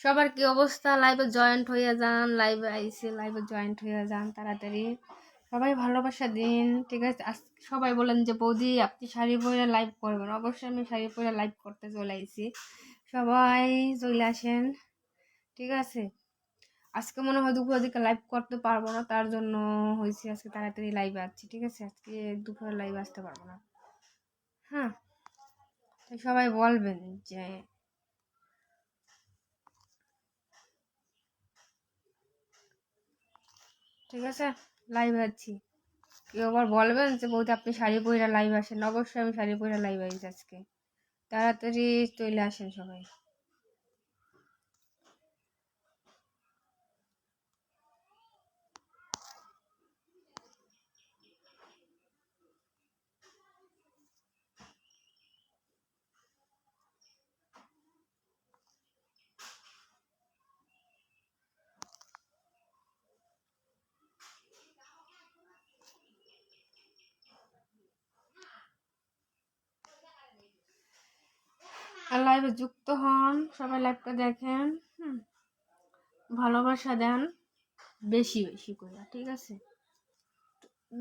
সবার কি অবস্থা? লাইভে জয়েন্ট হয়ে যান, লাইভে আইসে লাইভে জয়েন্ট হয়ে যান তাড়াতাড়ি। সবাই ভালোবাসা দিন, ঠিক আছে? সবাই বলেন যে বৌদি আপনি শাড়ি পরে লাইভ করবেন। অবশ্যই আমি শাড়ি পরে লাইভ করতে চলে আইছি। সবাই চলে আসেন, ঠিক আছে? আজকে মনে হয় দুপুরের দিকে লাইভ করতে পারবো না, তার জন্য হয়েছে আজকে তাড়াতাড়ি লাইভে আসছি, ঠিক আছে? আজকে দুপুরে লাইভে আসতে পারবো না। হ্যাঁ, তাই সবাই বলবেন যে ঠিক আছে লাইভে আছি। কেউ আবার বলবেন যে বৌদি আপনি শাড়ি পরে লাইভ আসেন। অবশ্যই আমি শাড়ি পরে লাইভ আইছি আজকে। তাড়াতাড়ি চলে আসেন সবাই। আর লাইভে যুক্ত হন, সবাই লাইভটা দেখেন। ভালোবাসা দেন বেশি বেশি করে, ঠিক আছে?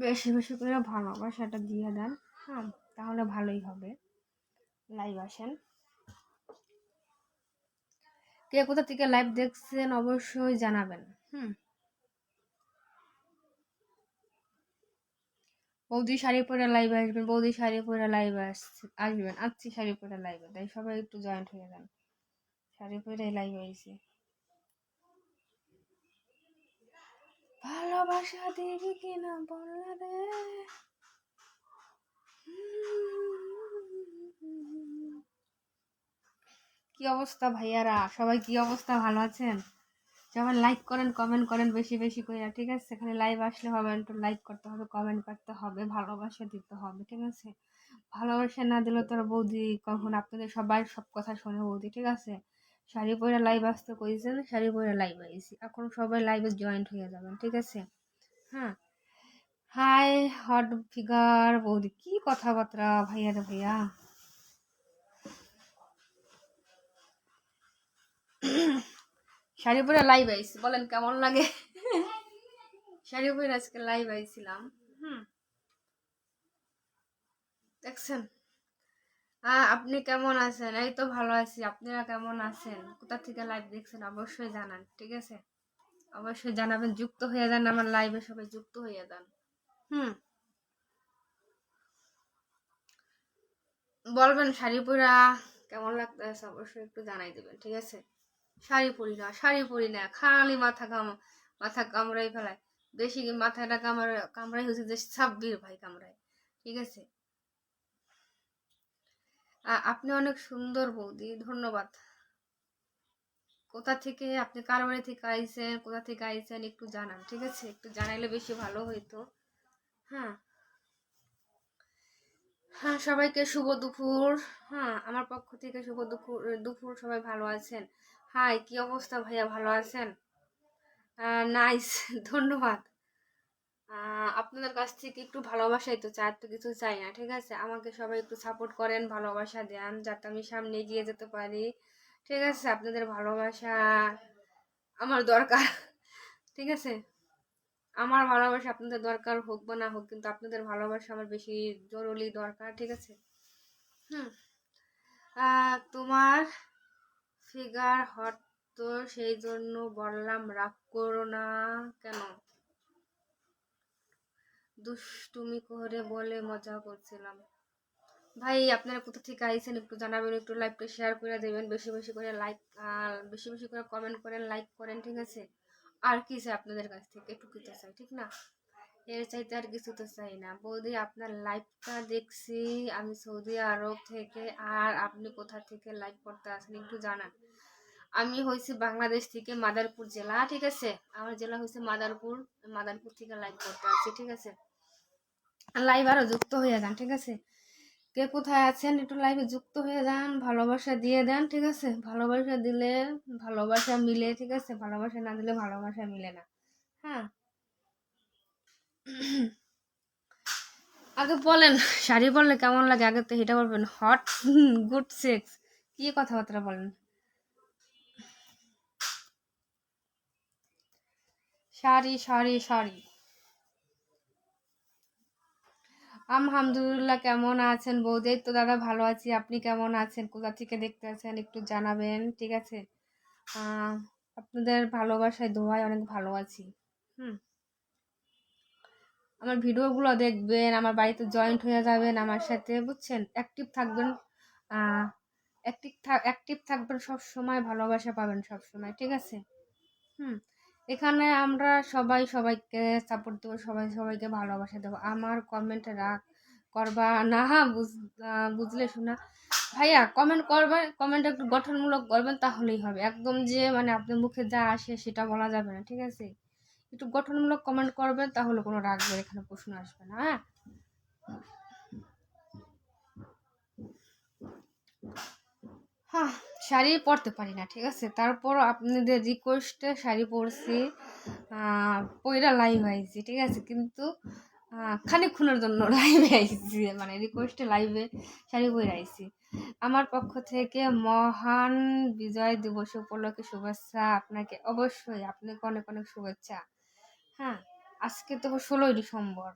বেশি বেশি করে ভালোবাসাটা দিয়ে দেন। হ্যাঁ, তাহলে ভালোই হবে। লাইভ আসেন। কে কোথা থেকে লাইভ দেখছেন অবশ্যই জানাবেন। বৌদি শাড়ি পরে লাইভে আসবেন, বৌদি শাড়ি পরে লাইভে আসবেন। আসছি শাড়ি পরে লাইভে, তাই সবাই একটু জয়েন্ট হয়ে যান। শাড়ি পরে লাইভে আইছি। ভালোবাসা দিবি কিনা বললা রে। কি অবস্থা ভাইয়ারা? সবাই কি অবস্থা? ভালো আছেন? সবাই লাইক করেন, কমেন্ট করেন বেশি বেশি করে, ঠিক আছে? এখানে লাইভ আসলে হবে, একটু লাইক করতে হবে, কমেন্ট করতে হবে, ভালোবাসা দিতে হবে, ঠিক আছে? ভালোবাসা না দিলে তোর বৌদি কখন আপনাদের সবাই সব কথা শোনে বৌদি, ঠিক আছে? শাড়ি পরে লাইভ আসতে কইছেন, শাড়ি পরে লাইভ আইছি। এখন সবাই লাইভে জয়েন্ট হয়ে যাবেন, ঠিক আছে? হ্যাঁ, হাই হট ফিগার বৌদি, কি কথাবার্তা ভাইয়া রে ভাইয়া। শাড়ি পরে লাইভ আইছি, বলেন কেমন লাগে? শাড়ি পরে আজকে লাইভ আইছিলাম। দেখছেন? আপনি কেমন আছেন? এই তো ভালো আছি। আপনারা কেমন আছেন? কোথা থেকে লাইভ দেখছেন অবশ্যই জানান, ঠিক আছে? অবশ্যই জানাবেন, যুক্ত হয়ে যান আমার লাইভে, সবাই যুক্ত হয়ে যান। হুম বলবেন শাড়ি পরা কেমন লাগতেছে, অবশ্যই একটু জানাই দেবেন, ঠিক আছে? শাড়ি পরি না, খালি মাথা কামড়াই ফেলায়। বেশি মাথাটা কামড়াই হচ্ছে যে সাব্বির ভাই কামড়ায়, ঠিক আছে? আপনি অনেক সুন্দর বৌদি, ধন্যবাদ। কোথা থেকে আপনি, কার বাড়ি থেকে আইছেন, কোথা থেকে আইছেন একটু জানান, ঠিক আছে? একটু জানাইলে বেশি ভালো হইতো। হ্যাঁ, হ্যাঁ, সবাইকে শুভ দুপুর। হ্যাঁ, আমার পক্ষ থেকে শুভ দুপুর। দুপুর সবাই ভালো আছেন? হাই, কি অবস্থা ভাইয়া, ভালো আছেন? নাইস ধন্যবাদ। আপনাদের কাছ থেকে একটু ভালোবাসাই তো চাই, তো কিছু চাই না, ঠিক আছে? আমাকে সবাই একটু সাপোর্ট করেন, ভালোবাসা দেন, যাতে আমি সামনে এগিয়ে যেতে পারি, ঠিক আছে? আপনাদের ভালোবাসা আমার দরকার, ঠিক আছে? আমার ভালোবাসা আপনাদের দরকার হোক বা না হোক, কিন্তু আপনাদের ভালোবাসা আমার বেশি জরুরি দরকার, ঠিক আছে? হুম তোমার ফিগার হট, তো সেই জন্য বললাম রাগ করো না। কেন? দুষ্টুমি করে বলে মজা করছিলাম। ভাই আপনারা কোথা থেকে আইছেন একটু জানাবেন, একটু লাইভটা শেয়ার করে দেবেন, বেশি বেশি করে লাইক, বেশি বেশি করে কমেন্ট করেন, লাইক করেন, ঠিক আছে? আর কি চাই আপনাদের কাছ থেকে? একটু কিছু চাই, ঠিক না? এর চাইতে আর কিছু তো চাই না। বৌদি আপনার লাইভটা দেখছি আমি সৌদি আরব থেকে। আর আপনি কোথা থেকে লাইভ করতে আসেন একটু জানান। আমি হয়েছি বাংলাদেশ থেকে, মাদারপুর জেলা, ঠিক আছে? আমার জেলা হয়েছে মাদারপুর। মাদারপুর থেকে লাইভ করতে আসছি, ঠিক আছে? লাইভ আরো যুক্ত হয়ে যান, ঠিক আছে? কে কোথায় আছেন একটু লাইভে যুক্ত হয়ে যান, ভালোবাসা দিয়ে দেন, ঠিক আছে? ভালোবাসা দিলে ভালোবাসা মিলে, ঠিক আছে? ভালোবাসা না দিলে ভালোবাসা মিলে না। হ্যাঁ, আগে বলেন শাড়ি পরলে কেমন লাগে, আগে তো এটা বলবেন। হট, গুড সেক্স, কি কথাবার্তা বলেন? শাড়ি শাড়ি শাড়ি। আলহামদুলিল্লাহ, কেমন আছেন বৌদি? তো দাদা ভালো আছি, আপনি কেমন আছেন? কোথা থেকে দেখতে আছেন একটু জানাবেন, ঠিক আছে? আপনাদের ভালোবাসায় দোয়ায় অনেক ভালো আছি। আমার ভিডিওগুলো দেখবেন, আমার বাড়িতে জয়েন্ট হয়ে যাবেন আমার সাথে, বুঝছেন? অ্যাক্টিভ থাকবেন, অ্যাক্টিভ থাকবেন, সব সময় ভালোবাসা পাবেন সব সময়, ঠিক আছে? এখানে আমরা সবাই সবাইকে সাপোর্ট দেবো, সবাই সবাইকে ভালোবাসা দেবো। আমার কমেন্টে রাগ করবা না, বুঝলে শোনা ভাইয়া? কমেন্ট করবেন, কমেন্ট একটু গঠনমূলক করবেন, তাহলেই হবে। একদম যে মানে আপনার মুখে যা আসে সেটা বলা যাবে না, ঠিক আছে? একটু গঠনমূলক কমেন্ট করবেন, তাহলে কোনো রাগের এখানে প্রশ্ন আসবে না। হ্যাঁ, শাড়ি পরতে পারি না, ঠিক আছে? তারপর আপনাদের রিকোয়েস্টে শাড়ি পরছি, পয়রা লাইভ আইছি, ঠিক আছে? কিন্তু খানিকক্ষণের জন্য লাইভে আইছি, মানে রিকোয়েস্টে লাইভে শাড়ি পরে আইছি। আমার পক্ষ থেকে মহান বিজয় দিবস উপলক্ষে শুভেচ্ছা আপনাকে, অবশ্যই আপনাকে অনেক অনেক শুভেচ্ছা। হ্যাঁ, আজকে তো 16ই ডিসেম্বর।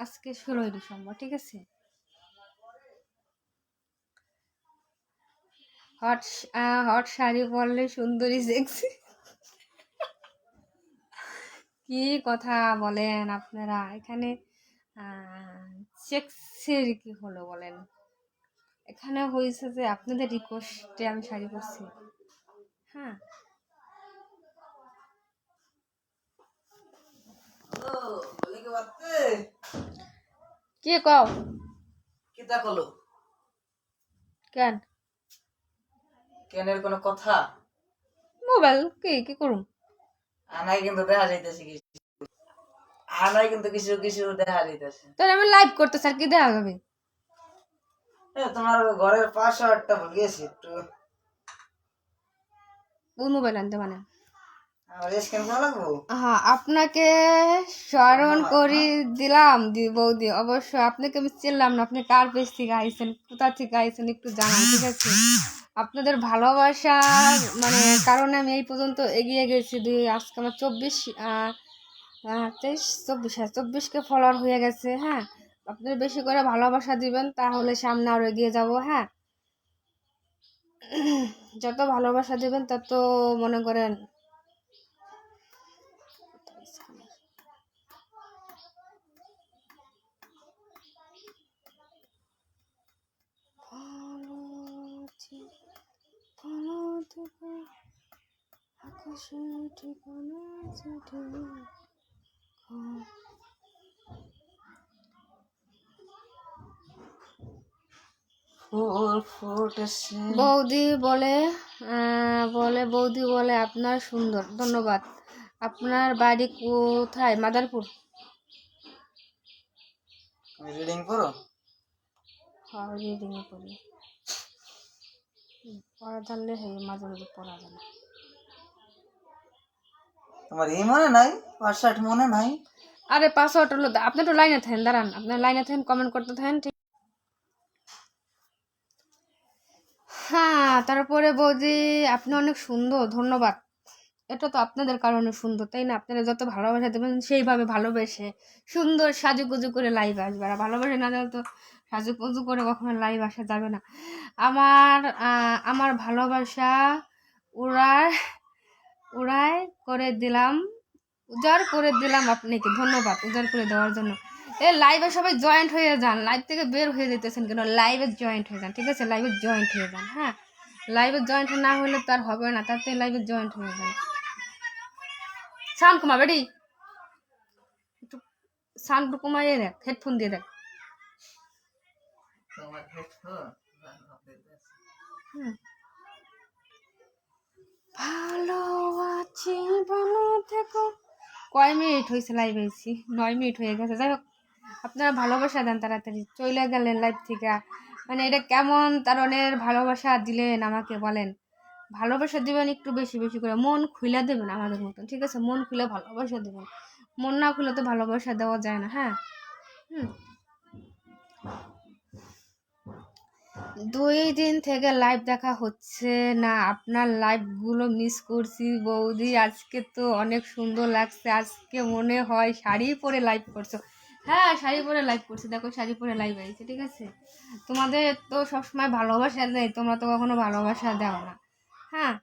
আজকে 16ই ডিসেম্বর, ঠিক আছে? হট হট শাড়ি পরলে সুন্দরী সেক্সি। কি কথা বলেন আপনারা এখানে? সেক্সির কি হলো বলেন? এখানে হয়েছে যে আপনাদের রিকোয়েস্টে আমি শাড়ি পরছি। হ্যাঁ, কে কও? কিতা কলো? কেন কেনের কোনো কথা? মোবাইল কি করুম? আনাই কিন্তু দেখা যাইতেছে কিছু, আনাই কিন্তু কিছু কিছু দেখা যাইতেছে। তোর আমি লাইভ করতে স্যার, কি দেখা যাবে? তোমার ঘরের পাসওয়ার্ডটা ভুলে গেছি একটু, কোন মোবাইল আনতে মানে? আমার স্ক্যান করা লাগবো। হ্যাঁ, আপনাকে স্মরণ করি দিলাম বৌদি। অবশ্যই আপনাকে আমি চিনলাম না, আপনি কার পেজ থেকে আইছেন, কোথা থেকে আইছেন একটু জানান, ঠিক আছে? আপনাদের ভালোবাসার মানে কারণে আমি এই পর্যন্ত এগিয়ে গেছি। আজকে আমার 24কে ফলোয়ার হয়ে গেছে। হ্যাঁ, আপনারা বেশি করে ভালোবাসা দিবেন, তাহলে সামনে আরো এগিয়ে যাব। হ্যাঁ, যত ভালোবাসা দিবেন তত মনে করেন বৌদি বলে বৌদি বলে আপনার সুন্দর। ধন্যবাদ। আপনার বাড়ি কোথায়? মাদারপুর। রিডিং করো? হ্যাঁ, রিডিং করি। পড়া জানলে হে মাঝে মাঝে পড়া জানা। তোমার এই মনে নাই? পাসওয়ার্ড মনে নাই? আরে পাসওয়ার্ড হলো, আপনি তো লাইনে থাকেন, দাঁড়ান, আপনার লাইনে থাকেন, কমেন্ট করতে থাকেন, ঠিক? হ্যাঁ, তারপরে বৌদি আপনি অনেক সুন্দর, ধন্যবাদ। এটা তো আপনাদের কারণে সুন্দর, তাই না? আপনারা যত ভালোবাসা দেবেন সেইভাবে ভালোবেসে সুন্দর সাজুগুজু করে লাইভ আসবে। আর ভালোবাসা না দিলে তো সাজুগুজু করে কখনো লাইভ আসা যাবে না। আমার ভালোবাসা উড়ায় উড়ায় করে দিলাম, উজাড় করে দিলাম আপনাকে। ধন্যবাদ উজাড় করে দেওয়ার জন্য। লাইভে সবাই জয়েন্ট হয়ে যান, লাইভ থেকে বের হয়ে যেতেছেন কেন? লাইভে জয়েন্ট হয়ে যান, ঠিক আছে? লাইভে জয়েন্ট হয়ে যান। হ্যাঁ, লাইভে জয়েন্ট না হলে তো আর হবে না, তার থেকে লাইভে জয়েন্ট হয়ে যান। সাউন্ড কমা বেডি, একটু সাউন্ড কমাইয়ে দেখ, হেডফোন দিয়ে দেখ। ভালো আছি, ভালো থেকো। কয় মিনিট হয়েছে লাইভ এসেছি? 9 মিনিট হয়ে গেছে। যাই হোক, আপনারা ভালোবাসা দেন, তাড়াতাড়ি চলে গেলেন লাইভ থেকে। মানে এটা কেমন ধরনের ভালোবাসা দিলেন আমাকে বলেন? ভালোবাসা দিবেন একটু বেশি বেশি করে, মন খুলে দেবেন আমাদের মতন, ঠিক আছে? মন খুলে ভালোবাসা দেবেন, মন না খুলে তো ভালোবাসা দেওয়া যায় না। হ্যাঁ, 2 দিন থেকে লাইভ দেখা হচ্ছে না, আপনার লাইভগুলো মিস করছি বৌদি। আজকে তো অনেক সুন্দর লাগছে, আজকে মনে হয় শাড়ি পরে লাইভ করছো। হ্যাঁ, শাড়ি পরে লাইভ করছি, দেখো শাড়ি পরে লাইভ আছে, ঠিক আছে। তোমাদের তো সবসময় ভালোবাসা দেয়, তোমরা তো কখনো ভালোবাসা দাও না। হ্যাঁ,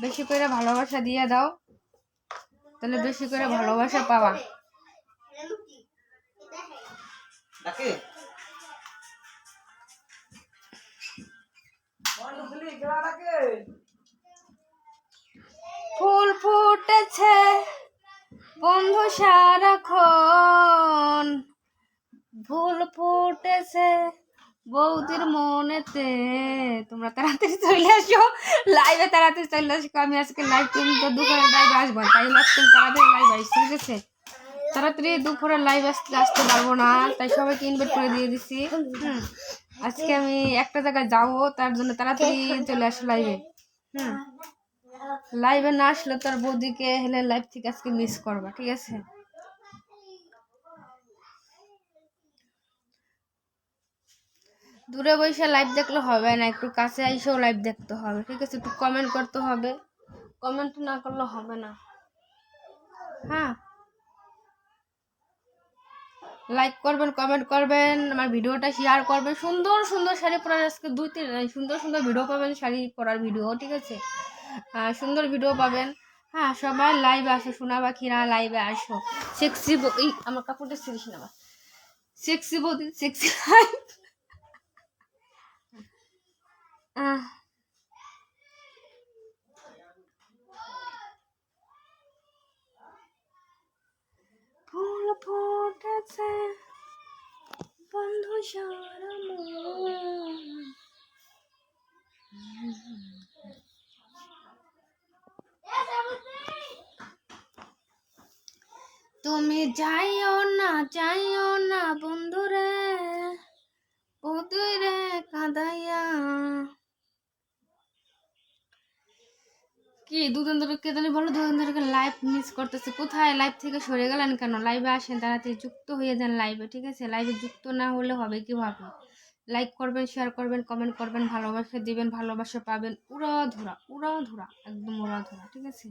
বেশি করে ভালোবাসা দিয়ে দাও, তাহলে বেশি করে ভালোবাসা পাওয়া। ডাকে ডাকে ফুল ফুটেছে বন্ধু সারাক্ষণ, ফুল ফুটেছে বৌদির মনেতে। তোমরা তাড়াতাড়ি চলে আসো লাইভে, তাড়াতাড়ি চলে আসো। আমি আজকে লাইভ কিন্তু দুপুরে লাইভ আসবো, তাই আজকে তাড়াতাড়ি লাইভ আসছি, ঠিক আছে। তাড়াতাড়ি দুপুরে লাইভ আসতে পারবো না, তাই সবাইকে ইনভাইট করে দিয়ে দিছি। আজকে আমি একটা জায়গায় যাবো, তার জন্য তাড়াতাড়ি চলে আসো লাইভে। লাইভে না আসলে তোর বৌদিকে হেলে লাইভ থেকে আজকে মিস করবা, ঠিক আছে। দূরে বসে লাইভ দেখলে হবে না, একটু কাছে এসেও লাইভ দেখতে হবে, ঠিক আছে। একটু কমেন্ট করতে হবে, কমেন্ট না করলে হবে না। হ্যাঁ, লাইক করবেন, কমেন্ট করবেন, আমার ভিডিওটা শেয়ার করবেন। সুন্দর সুন্দর শাড়ি পরার আজকে 2-3 সুন্দর সুন্দর ভিডিও পাবেন, শাড়ি পরার ভিডিও, ঠিক আছে। সুন্দর ভিডিও পাবেন। হ্যাঁ, সবাই লাইভে আসো, সোনা পাখিরা লাইভে আসো। সেক্সি এই আমার কাপড়টা ছিঁড়িস না, সেক্সি বৌদি, সেক্সি লাইভ। ফুল ফুটেছে বন্ধু সারাক্ষণ। তুমি যাইও না বন্ধুরে, বধুরে কাঁদাইয়া। কি দুদিন ধরে কে জানি বলো, 2 দিন ধরে লাইভ মিস করতেছে। কোথায় লাইভ থেকে সরে গেলেন কেন? লাইভে আসেন, তাড়াতাড়ি যুক্ত হয়ে যান লাইভে, ঠিক আছে। লাইভে যুক্ত না হলে হবে কিভাবে? লাইক করবেন, শেয়ার করবেন, কমেন্ট করবেন, ভালোবাসা দিবেন, ভালোবাসা পাবেন। উড়া ধরা একদম উড়া ধরা, ঠিক আছে।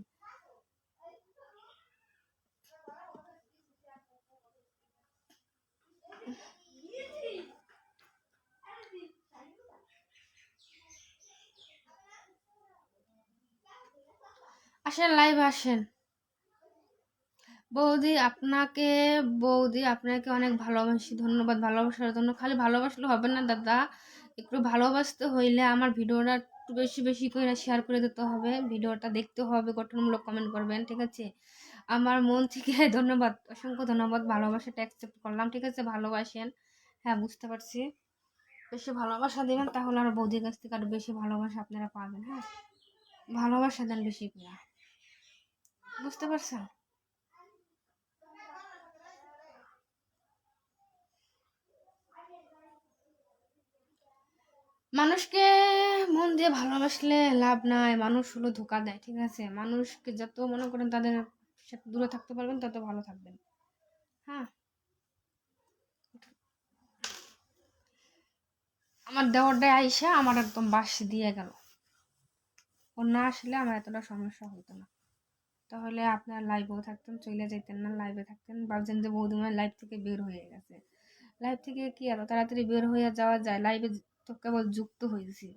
আসেন লাইভে আসেন। বৌদি আপনাকে অনেক ভালোবাসি, ধন্যবাদ ভালোবাসার জন্য। খালি ভালোবাসলে হবে না দাদা, একটু ভালোবাসতে হইলে আমার ভিডিওটা একটু বেশি বেশি করে শেয়ার করে দিতে হবে, ভিডিওটা দেখতে হবে, গঠনমূলক কমেন্ট করবেন, ঠিক আছে। আমার মন থেকে ধন্যবাদ, অসংখ্য ধন্যবাদ, ভালোবাসাটা অ্যাকসেপ্ট করলাম, ঠিক আছে। ভালোবাসেন, হ্যাঁ বুঝতে পারছি। বেশি ভালোবাসা দিবেন, তাহলে আর বৌদির কাছ থেকে আরো বেশি ভালোবাসা আপনারা পাবেন। হ্যাঁ, ভালোবাসা দেন বেশি করে, বুঝতে পারছেন। মানুষকে মন দিয়ে ভালোবাসলে লাভ নাই, মানুষ হলো ধোকা দেয়, ঠিক আছে। মানুষকে যত মনে করেন তাদের সাথে দূরে থাকতে পারবেন, তত ভালো থাকবেন। হ্যাঁ, আমার দেওয়ারটাই আইসা আমার একদম বাস দিয়ে গেল। ও না আসলে আমার এতটা সমস্যা হতো না, তাহলে আপনার লাইভেও থাকতেন, চলে যেতেন না, লাইভে থাকতেন, ভাবছেন যে বৌদিমার লাইভ থেকে বের হয়ে গেছে। লাইভ থেকে কি এত তাড়াতাড়ি বের হয়ে যাওয়া যায়? লাইভে তো কেবল যুক্ত হয়েছি,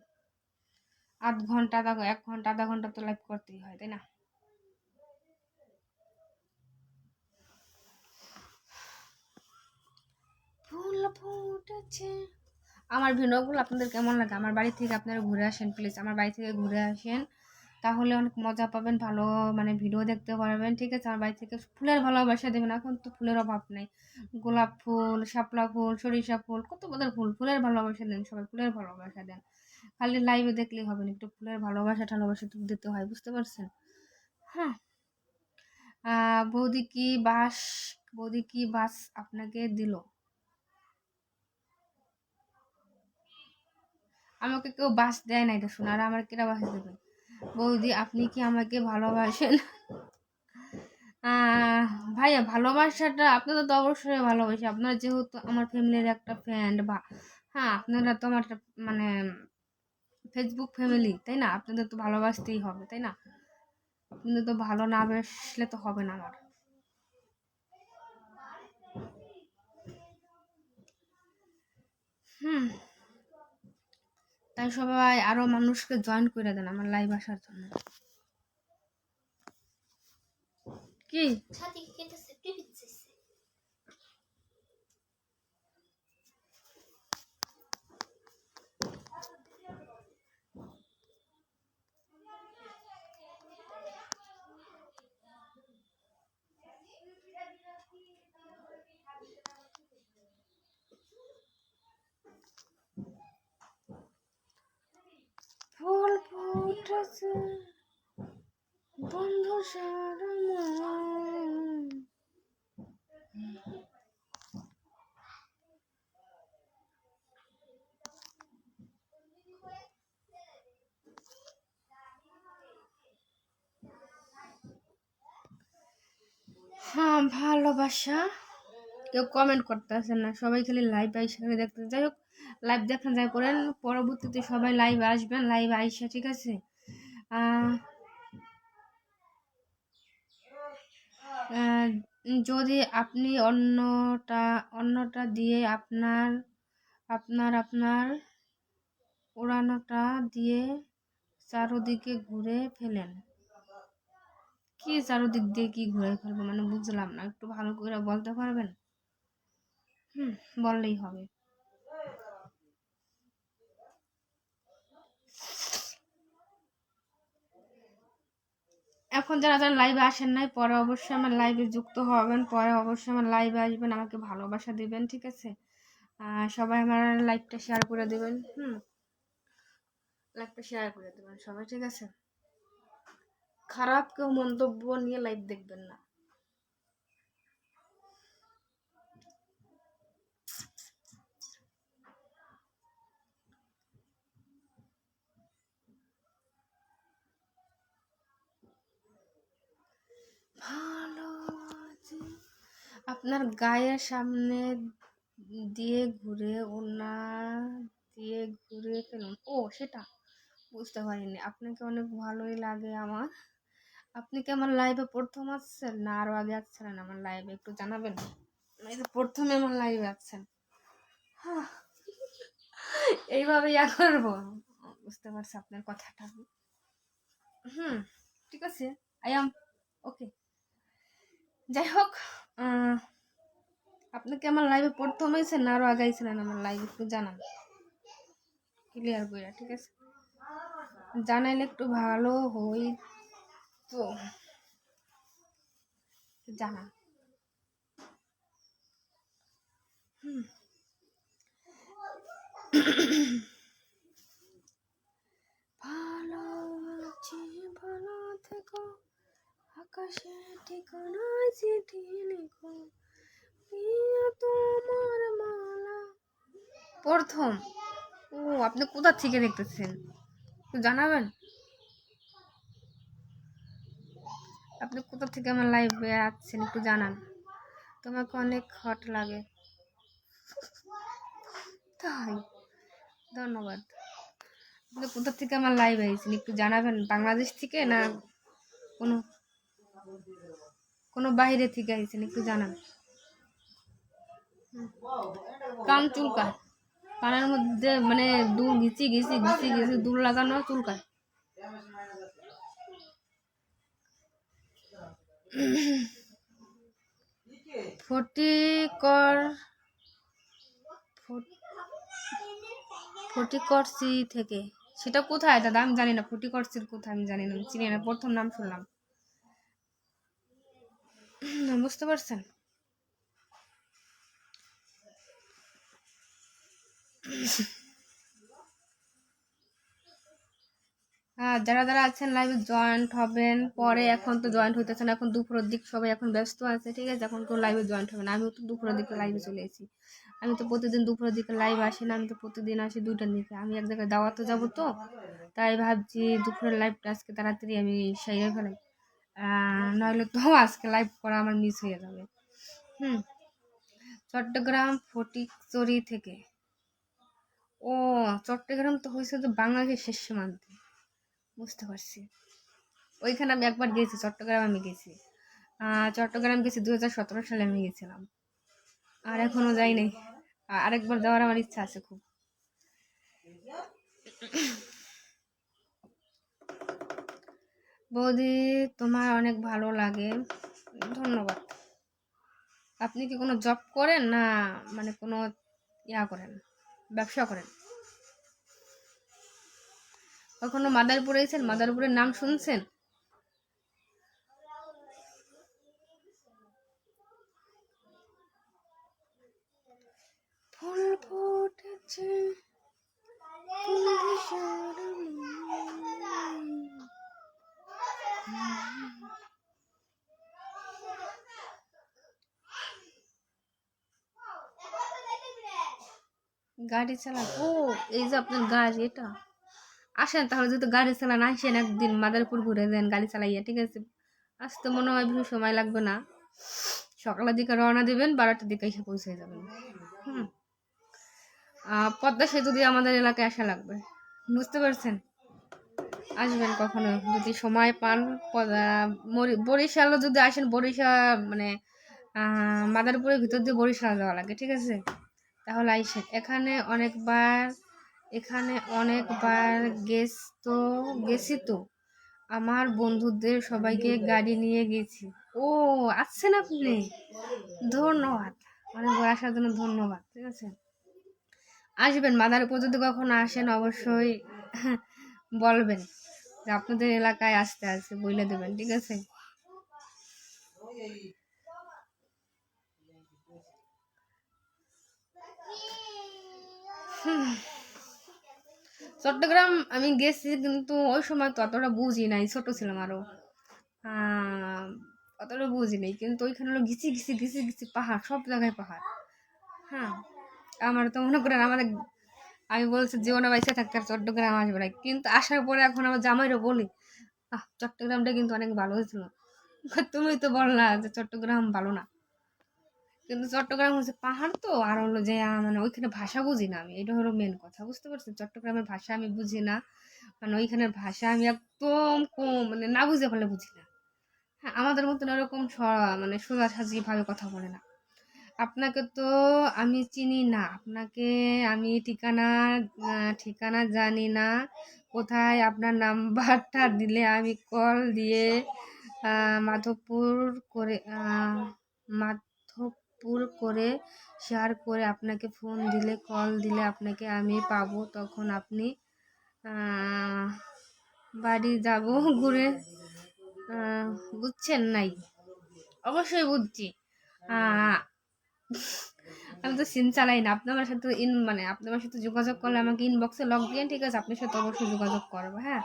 1 ঘন্টা 1 ঘন্টা তো লাইভ করতেই হয়, তাই না? ফুল ফুটেছে। আমার ভিডিওগুলো আপনাদের কেমন লাগে? আমার বাড়ি থেকে আপনারা ঘুরে আসেন প্লিজ, আমার বাড়ি থেকে ঘুরে আসেন, তাহলে অনেক মজা পাবেন, ভালো মানে ভিডিও দেখতে পারবেন, ঠিক আছে। আমার বাড়ি থেকে ফুলের ভালোবাসা দেবেন, এখন তো ফুলের অভাব নেই। গোলাপ ফুল, শাপলা ফুল, সরিষা ফুল, কত কত ফুলের ভালোবাসা দেন, সবাই ফুলের ভালোবাসা দেন। খালি লাইভে দেখলেই হবে না, একটু ফুলের ভালোবাসা তো দিতে হয়, বুঝতে পারছেন। হ্যাঁ, বৌদি কি বাস আপনাকে দিল? আমাকে কেউ বাস দেয় না, এটা শোনা, আর আমার কেটা বাস দেবে? বৌদি আপনি কি আমাকে ভালোবাসেন? ভাইয়া, ভালোবাসাটা আপনাদের তো অবশ্যই ভালোবাসি, আপনার যেহেতু আমার ফ্যামিলির একটা ফ্রেন্ড বা হ্যাঁ, আপনারা তো আমার মানে ফেসবুক ফ্যামিলি, তাই না? আপনাদের তো ভালোবাসতেই হবে, তাই না? আপনাদের তো ভালো না বাসলে তো হবে না আমার। হুম, তাই সবাই আরো মানুষকে জয়েন করে দেন আমার লাইভ আসার জন্য। কি ফুল ফুটেছে বন্ধু সারা মন। হ্যাঁ, ভালোবাসা। কেউ কমেন্ট করতেছেন না, সবাই খালি লাইভ আইসা করে দেখতে। যাই হোক, লাইভ দেখেন যাই করেন, পরবর্তীতে সবাই লাইভ আসবেন, লাইভ আইসা, ঠিক আছে? আহ আহ, যদি আপনি অন্যটা দিয়ে আপনার উড়ানোটা দিয়ে চারোদিকে ঘুরে ফেলেন। কি চারোদিক দিয়ে কি ঘুরে ফেলবো মানে বুঝলাম না, একটু ভালো করে বলতে পারবেন? বললেই হবে। এখন যারা যারা লাইভে আসেন নাই, পরে অবশ্যই আমার লাইভে যুক্ত হবেন, পরে অবশ্যই আমার লাইভে আসবেন, আমাকে ভালোবাসা দিবেন, ঠিক আছে? সবাই আমার লাইভটা শেয়ার করে দিবেন। লাইভটা শেয়ার করে দেবেন সবাই, ঠিক আছে? খারাপ কেউ মন্তব্য নিয়ে লাইভ দেখবেন না। ভালো আছি। আপনার গায়ের সামনে দিয়ে ঘুরে ওনা দিয়ে ঘুরে ফেলুন। ও, সেটা বুঝতে পারিনি। আপনাকে অনেক ভালোই লাগে আমার। আপনি কি আমার লাইভে প্রথম আসছেন না আরো আগে আসছিলেন আমার লাইভে, একটু জানাবেন? এই যে প্রথমে আমার লাইভে আসছেন। হ্যাঁ, এইভাবে করবো। বুঝতে পারছি আপনার কথাটা। ঠিক আছে, আই এম ওকে। যাই হোক, আপনি কি আমার লাইভে প্রথম হয়েছেন না আরো আগে আইছিলেন আমার লাইভে, একটু জানান ক্লিয়ার করে, ঠিক আছে? জানাইলে একটু ভালো হই তো, জানান। ভালো আছি, ভালো থেকো, আকাশে ঠিকানায় চিঠি লিখো, প্রিয় তোমার মালা। প্রথম? ও, আপনি কোথা থেকে দেখতেছেন একটু জানাবেন? আপনি কোথা থেকে আমার লাইভে আসছেন একটু জানান। তোমাকে অনেক হট লাগে। তাই? ধন্যবাদ। আপনি কোথা থেকে আমার লাইভ আইছেন একটু জানাবেন? বাংলাদেশ থেকে না কোনো কোনো বাইরে থেকে আইছেন, একটু জানান। কান চুলকায়, কানের মধ্যে মানে দুল ঘিচি ঘিচি ঘিচি ঘিচি দুল লাগানো চুলকায়। ফটিকর ফটিকরসি থেকে। সেটা কোথায় দাদা? আমি জানি না ফটিকরসির কোথায়, আমি জানি না, আমি চিনি না, প্রথম নাম শুনলাম। বুঝতে পারছেন? হ্যাঁ, যারা যারা আছেন লাইভে জয়েন্ট হবেন পরে, এখন তো জয়েন্ট হইতেছে না, এখন দুপুরের দিক সবাই এখন ব্যস্ত আছে, ঠিক আছে? এখন কেউ লাইভে জয়েন্ট হবে না। আমিও তো দুপুরের দিকে লাইভে চলে এসেছি। আমি তো প্রতিদিন দুপুরের দিকে লাইভ আসি না, আমি তো প্রতিদিন আসি 2টার দিকে। আমি এক জায়গায় দাওয়াতে যাবো তো, তাই ভাবছি দুপুরের লাইভটা আজকে তাড়াতাড়ি আমি সেরে ফেলাই, নইলে তো আজকে লাইভ করা আমার মিস হয়ে যাবে। চট্টগ্রাম ফটিকছড়ি থেকে। ও, চট্টগ্রাম তো হয়েছে তো বাংলাদেশের শেষ সীমান্তে। বুঝতে পারছি। ওইখানে আমি একবার গেছি, চট্টগ্রাম আমি গেছি। চট্টগ্রাম গেছি 2017 সালে আমি গেছিলাম। আর এখনো যাই নাই। আরেকবার যাওয়ার আমার ইচ্ছা আছে খুব। বৌদি, তোমার অনেক ভালো লাগে। ধন্যবাদ। আপনি কি কোনো জব করেন না মানে কোনো করেন, ব্যবসা করেন? কখনো মাদারীপুরে এসেছেন? মাদারীপুরের নাম শুনছেন? ফুল ফুটেছে ফুল দিশার গাড়ি চালান? ও, এই যে আপনার গাড়ি এটা। আসেন তাহলে, যদি গাড়ি চালান আসেন একদিন মাদারীপুর ঘুরে যান গাড়ি চালাইয়া, ঠিক আছে? আসতে মনে হয় বেশি সময় লাগবে না। সকালের দিকে রওনা দিবেন, 12টার দিকে এসে পৌঁছে যাবেন। হুম। পদ্মা সেতু দিয়ে আমাদের এলাকায় আসা লাগবে। বুঝতে পারছেন? আসবেন কখনো যদি সময় পান। বরিশালও যদি আসেন, বরিশাল মানে মাদারীপুরের ভিতর দিয়ে বরিশাল যাওয়া লাগে, ঠিক আছে? তাহলে আইসেন। এখানে অনেকবার গেছি তো। আমার বন্ধুদের সবাইকে গাড়ি নিয়ে গেছি। ও, আসছেন আপনি? ধন্যবাদ, অনেকবার আসার জন্য ধন্যবাদ, ঠিক আছে? আসবেন মাদারীপুর যদি কখনো আসেন, অবশ্যই বলবেন যে আপনাদের এলাকায় আসতে আছে, বলে দেবেন, ঠিক আছে? চট্টগ্রাম আমি গেছি, কিন্তু ওই সময় তো অতটা বুঝি নাই, ছোট ছিলাম আরো। অতটা বুঝি নাই, কিন্তু ওইখানে হলো ঘিচি ঘিচি ঘিচি ঘিচি পাহাড়, সব জায়গায় পাহাড়। হ্যাঁ, আমার তো মনে করেন আমি বলছি জীবনে বাইসে থাকতে আর চট্টগ্রাম আসবে না, কিন্তু আসার পরে এখন আমার জামাইরও বলি চট্টগ্রামটা কিন্তু অনেক ভালো হয়েছিল। তুমি তো বললা যে চট্টগ্রাম ভালো না, কিন্তু চট্টগ্রাম হচ্ছে পাহাড় তো, আর হলো যে মানে ওইখানে ভাষা বুঝি না আমি, এটা হলো মেন কথা। বুঝতে পারছি, চট্টগ্রামের ভাষা আমি বুঝি না। মানে ওইখানের ভাষা আমি একদম কম, মানে না বুঝে ফেলে বুঝি না। হ্যাঁ, আমাদের মতন এরকম মানে সোজাসাজি ভাবে কথা বলে না। আপনাকে তো আমি চিনি না, আপনাকে আমি ঠিকানা জানি না। কোথায়? আপনার নাম্বারটা দিলে আমি কল দিয়ে মাধবপুর করে মাধবপুর করে শেয়ার করে আপনাকে ফোন দিলে, কল দিলে আপনাকে আমি পাবো, তখন আপনি বাড়ি যাব ঘুরে। বুঝছেন নাই? অবশ্যই বুঝছি। আমি তো সিম চালাই না। আপনি আমার সাথে মানে আপনি আমার সাথে যোগাযোগ করলে আমাকে ইনবক্সে লক দিন, ঠিক আছে? আপনার সাথে অবশ্যই যোগাযোগ করবো, হ্যাঁ?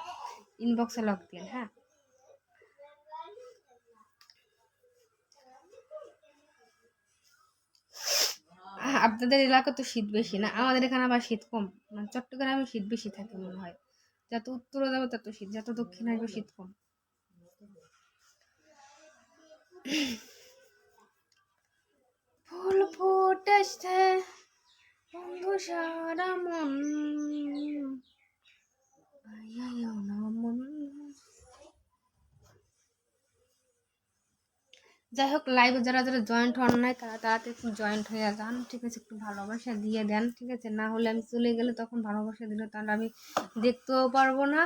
ইনবক্সে লক দিন, হ্যাঁ? আপনাদের এলাকা তো শীত বেশি না, আমাদের এখানে আবার শীত কম। মানে চট্টগ্রামে শীত বেশি থাকে মনে হয়। যত উত্তরে যাবে তত শীত, যত দক্ষিণে আসবে শীত কম। ফুল ফুটেছে বন্ধু সারা মন, যাই হোক, লাইভে যারা যারা জয়েন্ট হন নাই তারা তাড়াতাড়ি একটু জয়েন্ট হয়ে যান, ঠিক আছে? একটু ভালোবাসা দিয়ে দেন, ঠিক আছে? না হলে আমি চলে গেলে তখন ভালোবাসা দিলে তাহলে আমি দেখতেও পারবো না,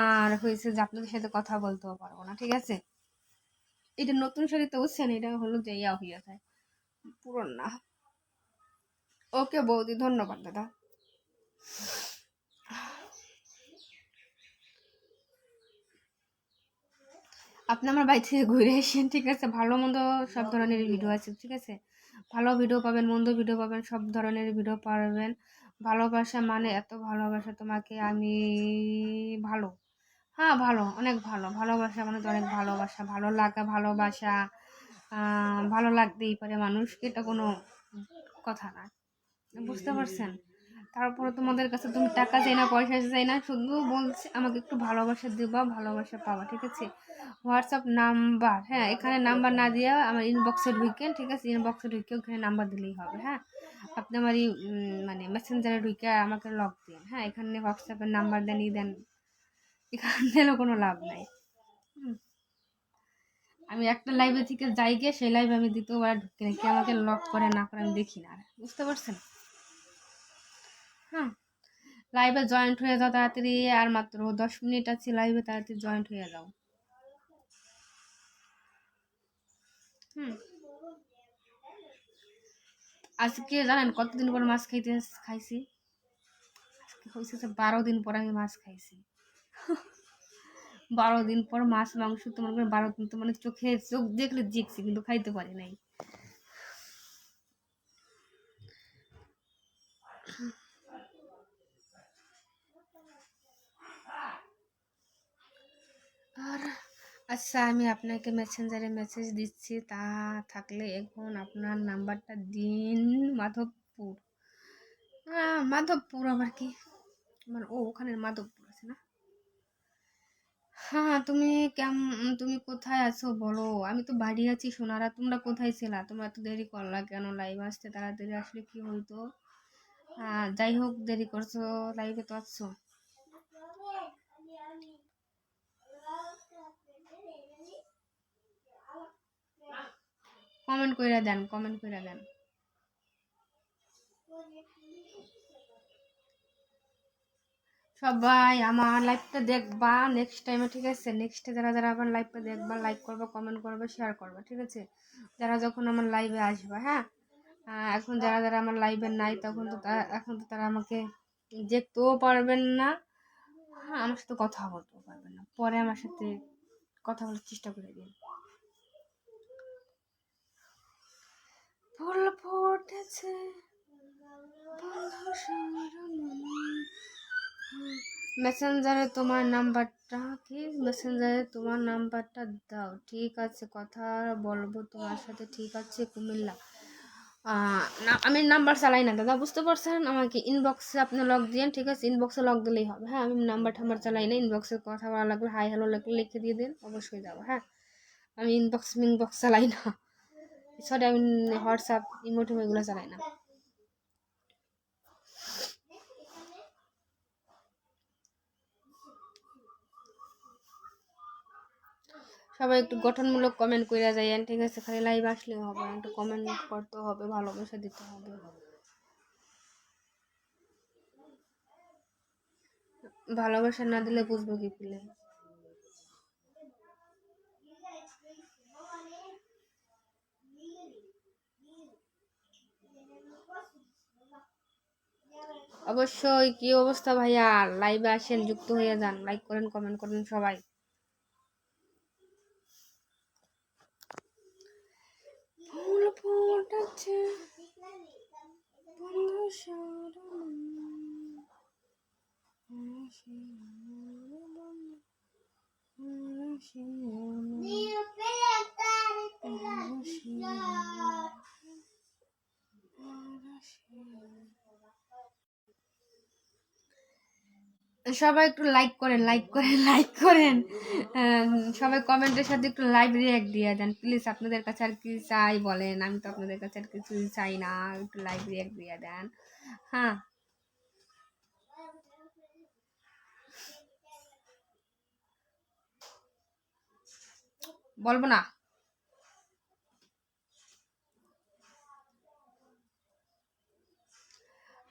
আর হয়েছে যে আপনাদের সাথে কথা বলতেও পারবো না, ঠিক আছে? এটা নতুন শাড়ি তো বুঝছেন, এটা হলো যে হইয়া যায়, পুরন না। ওকে বৌদি, ধন্যবাদ দাদা। আপনি আমার বাড়ি থেকে ঘুরে এসেন, ঠিক আছে? ভালো মন্দ সব ধরনের ভিডিও আছে, ঠিক আছে? ভালো ভিডিও পাবেন, মন্দ ভিডিও পাবেন, সব ধরনের ভিডিও পাবেন। ভালোবাসা মানে এত ভালোবাসা তোমাকে আমি, ভালো, হ্যাঁ ভালো, অনেক ভালো। ভালোবাসা মানে তো অনেক ভালোবাসা, ভালো লাগা, ভালোবাসা। ভালো লাগতেই পারে মানুষকে, এটা কোনো কথা না। বুঝতে পারছেন? তারপরে তোমাদের কাছে তুমি টাকা চাই না, পয়সা চাই না, শুধু বলছি আমাকে একটু ভালোবাসা দিবা, ভালোবাসা পাবা, ঠিক আছে? হোয়াটসঅ্যাপ নাম্বার, হ্যাঁ, এখানে নাম্বার না দিয়ে আমার ইনবক্সে ঢুকেন, ঠিক আছে? ইনবক্সে ঢুকে ওখানে নাম্বার দিলেই হবে, হ্যাঁ? আপনি আমার এই মানে মেসেঞ্জারে ঢুকে আমাকে লক দিন, হ্যাঁ। এখানে হোয়াটসঅ্যাপের নাম্বার দেন, দেন, এখান দিলেও কোনো লাভ নাই। হুম। আমি একটা লাইভে থেকে যাই গিয়ে সেই লাইভে আমি দ্বিতীয়বার ঢুকি না, কি আমাকে লক করে না করে আমি দেখি না আর, বুঝতে পারছেন? হ্যাঁ, লাইভে জয়েন্ট হয়ে যাও তাড়াতাড়ি, আর মাত্র 10 মিনিট আছে লাইভে, তাড়াতাড়ি জয়েন্ট হয়ে যাও। হুম। আজকে জানেন কতদিন পর মাছ খাইছি? আজকে হয়েছে 12 দিন পর আমি মাছ খাইছি। 12 দিন পর মাছ মাংস, তো মনে করেন 12 দিন, তো মানে চোখ দেখলে দেখছি কিন্তু খাইতে পারি নাই। আর আচ্ছা, আমি আপনাকে মেসেঞ্জারে মেসেজ দিচ্ছি, তা থাকলে এখন আপনার নাম্বারটা দিন। মাধবপুর, মাধবপুর আবার কি, মানে ওখানে মাধবপুর আছে না? হ্যাঁ, তুমি কোথায় আছো বলো? আমি তো বাড়ি আছি সোনারা, তোমরা কোথায় ছিলা? তোমরা এত দেরি করলা কেন লাইভ আসতে? তাড়াতাড়ি আসলে কি হইতো। যাই হোক, দেরি করছো, লাইভে তো আসছো। কমেন্ট কইরা দেন, কমেন্ট কইরা দেন। সবাই আমার লাইভটা দেখবা নেক্সট টাইমে, ঠিক আছে? নেক্সটে যারা যারা আমার লাইভটা দেখবা, লাইক করবা, কমেন্ট করবা, শেয়ার করবা, ঠিক আছে? যারা যখন আমার লাইভে আসবা, হ্যাঁ। এখন যারা যারা আমার লাইভে নাই, এখন তো তারা আমাকে দেখতেও পারবেন না, হ্যাঁ, আমার সাথে কথা বলতেও পারবেন না। পরে আমার সাথে কথা বলার চেষ্টা করে দিন। ফুল ফুটেছে মেসেঞ্জারে তোমার নাম্বারটা কি? মেসেঞ্জারে তোমার নাম্বারটা দাও, ঠিক আছে? কথা বলবো তোমার সাথে, ঠিক আছে? কুমিল্লা। না, আমি নাম্বার চালাই না দাদা, বুঝতে পারছেন? আমাকে ইনবক্সে আপনি লক দিন, ঠিক আছে? ইনবক্সে লক দিলেই হবে, হ্যাঁ। আমি নাম্বার টাম্বার চালাই না, ইনবক্সে কথা বলা লাগলে হাই হ্যালো লিখে দিয়ে দিন, অবশ্যই যাবো, হ্যাঁ। আমি ইনবক্স চালাই না, সরি, আমি হোয়াটসঅ্যাপ ইমোটিমো এগুলো চালাই না। সবাই একটু গঠনমূলক কমেন্ট করে যাইয়েন, ঠিক আছে? খালি লাইভ আসলে হবে না, একটু কমেন্ট করতে হবে, ভালোবাসা দিতে হবে। ভালোবাসা না দিলে বুঝবো কি ফিলে? অবশ্যই। কি অবস্থা ভাইয়া? লাইভে আসেন, যুক্ত হয়ে যান, লাইক করেন, কমেন্ট করেন সবাই। ফুল ফুটেছে সবাই একটু লাইক করেন, লাইক করেন, লাইক করেন। সবাই কমেন্টের সাথে একটু লাইভ রিয়াক্ট দিয়ে দেন প্লিজ। আপনাদের কাছে আর কি চাই বলেন? আমি তো আপনাদের কাছে আর কিছুই চাই না, একটু লাইভ রিয়াক্ট দিয়ে দেন, হ্যাঁ। বলবো না।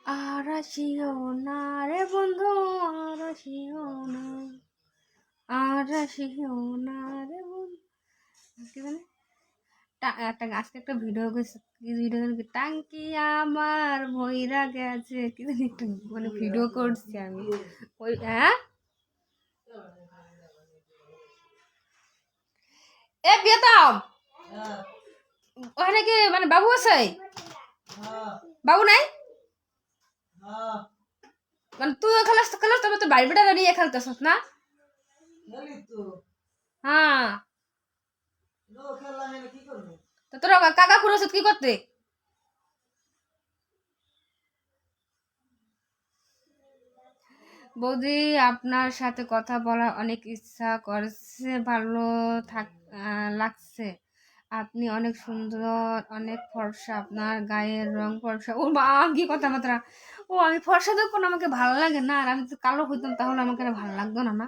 আর আসিও না রে বন্ধু, আর আসিও না, আর আসিও না রে বন্ধু, কি জানে আজকে একটা ভিডিও করেছে, কি ভিডিও জানি, টাঙ্কি আমার ভইরা গেছে, কি জানি একটা মানে ভিডিও করছি আমি ওই, হ্যাঁ। এ বিয়েতাম ওখানে কি মানে বাবু আছে? বাবু নাই? মানে তুইও খেলাস খেলাস, তবে তো বাড়ি বেটা নিয়ে খেলতেছস না? হ্যাঁ, তো তোর কাকা খুঁড়েছ কি করতে? বৌদি, আপনার সাথে কথা বলার অনেক ইচ্ছা করছে, ভালো লাগছে। আপনি অনেক সুন্দর, অনেক ফর্সা, আপনার গায়ের রং ফর্সা। ও মা, কি কথাবার্তা! ও আমি ফর্সা দেখুন আমাকে ভালো লাগে না, আর আমি তো কালো হইতাম তাহলে আমাকে আর ভালো লাগতো না, না?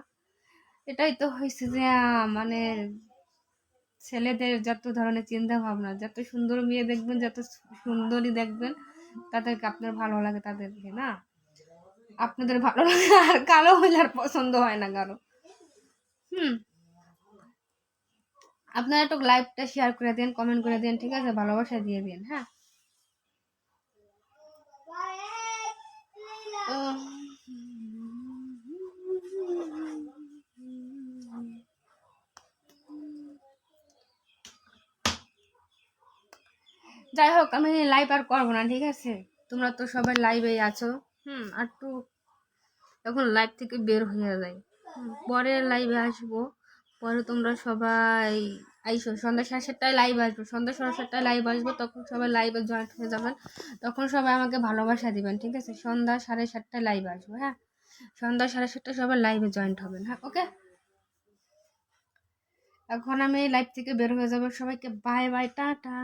এটাই তো হয়েছে যে মানে ছেলেদের যত ধরনের চিন্তা ভাবনা, যত সুন্দর মেয়ে দেখবেন, যত সুন্দরী দেখবেন, তাদেরকে আপনার ভালো লাগে তাদেরকে, না? আপনাদের ভালো লাগে, আর কালো হইলে আর পছন্দ হয় না কারো। হুম। আপনারা একটু লাইভটা শেয়ার করে দিন, কমেন্ট করে দিন, ঠিক আছে? ভালোবাসা দিয়ে দিন, হ্যাঁ? উম, যাই হোক, আমি লাইভ আর করবো না, ঠিক আছে? তোমরা তো সবাই লাইভেই আছো। আর একটু এখন লাইভ থেকে বের হয়ে যাই। পরে লাইভে আসবো। পরে তোমরা সবাই আইসো, সন্ধ্যা 7:30টায় লাইভ আসবো, সন্ধ্যা 7:30টায় লাইভ আসবো, তখন সবাই লাইভে জয়েন্ট হয়ে যাবেন। তখন সবাই আমাকে ভালোবাসা দিবেন, ঠিক আছে? সন্ধ্যা 7:30টায় লাইভ আসবো, হ্যাঁ? সন্ধ্যা 7:30টায় সবাই লাইভে জয়েন্ট হবেন, হ্যাঁ? ওকে। এখন আমি লাইভ থেকে বের হয়ে যাবো, সবাইকে বাই বাই, টাটা।